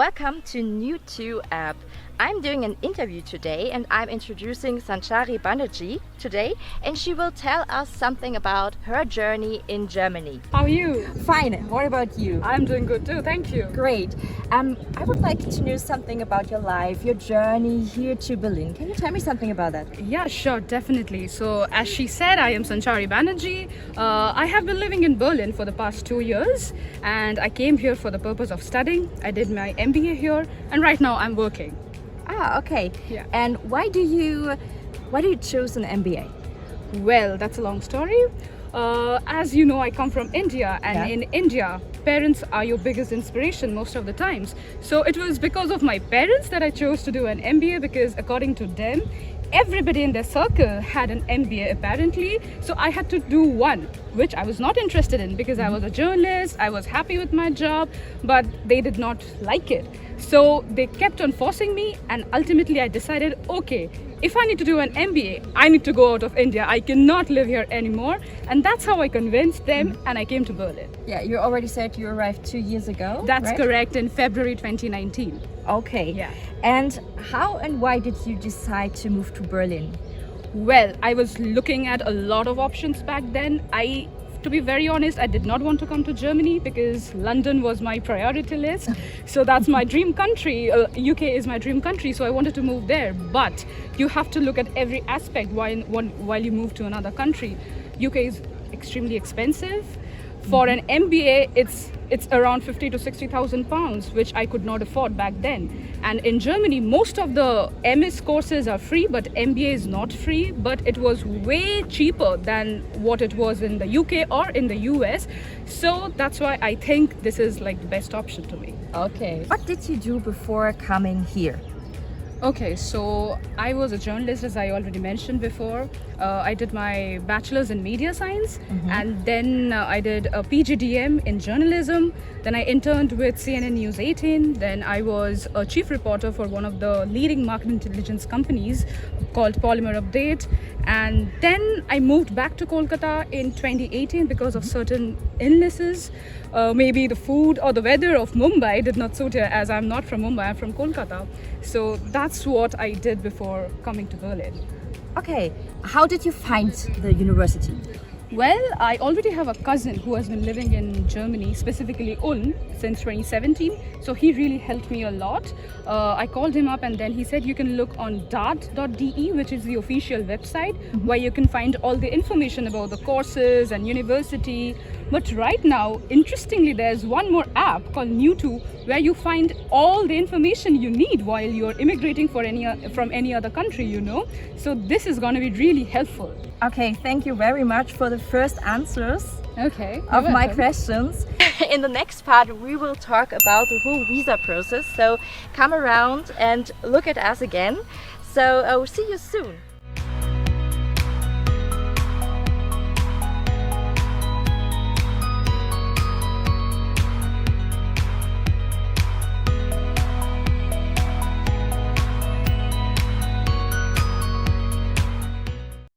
Welcome to New2 app. I'm doing an interview today and I'm introducing Sanchari today, and she will tell us something about her journey in Germany. How are you? Fine, what about you? I'm doing good too, thank you. Great. I would like to know something about your life, your journey here to Berlin. Can you tell me something about that? Yeah, sure, definitely. So as she said, I am Sanchari Banerjee. I have been living in Berlin for the past 2 years and I came here for the purpose of studying. I did my MBA here and right now I'm working. Ah, okay. Yeah. And why do you choose an MBA? Well, that's a long story. As you know, I come from India, and in India, parents are your biggest inspiration most of the times. So it was because of my parents that I chose to do an MBA, because according to them, everybody in their circle had an MBA apparently. So I had to do one, which I was not interested in because I was a journalist, I was happy with my job, but they did not like it. So they kept on forcing me, and ultimately I decided, okay, if I need to do an MBA, I need to go out of India. I cannot live here anymore. And that's how I convinced them and I came to Berlin. Yeah, you already said you arrived 2 years ago. That's right? correct, in February 2019. Okay. Yeah. And how and why did you decide to move to Berlin? Well, I was looking at a lot of options back then. To be very honest, I did not want to come to Germany because London was my priority list. So that's my dream country. UK is my dream country, so I wanted to move there. But you have to look at every aspect while you move to another country. UK is extremely expensive. For an MBA, it's around 50 to 60,000 pounds, which I could not afford back then. And in Germany, most of the MS courses are free, but MBA is not free. But it was way cheaper than what it was in the UK or in the US. So that's why I think this is like the best option to me. Okay. What did you do before coming here? Okay, so I was a journalist, as I already mentioned before. I did my bachelor's in media science, and then I did a PGDM in journalism. Then I interned with CNN News 18. Then I was a chief reporter for one of the leading market intelligence companies called Polymer Update. And then I moved back to Kolkata in 2018 because of certain illnesses. Maybe the food or the weather of Mumbai did not suit her, as I'm not from Mumbai, I'm from Kolkata. So that's what I did before coming to Berlin. Okay, how did you find the university? Well, I already have a cousin who has been living in Germany, specifically Ulm, since 2017. So he really helped me a lot. I called him up and then he said you can look on dart.de, which is the official website, where you can find all the information about the courses and university. But right now, interestingly, there's one more app called New2 where you find all the information you need while you're immigrating from any other country, you know. So this is going to be really helpful. Okay, thank you very much for the first answers of my questions. In the next part, we will talk about the whole visa process. So come around and look at us again. So I will see you soon.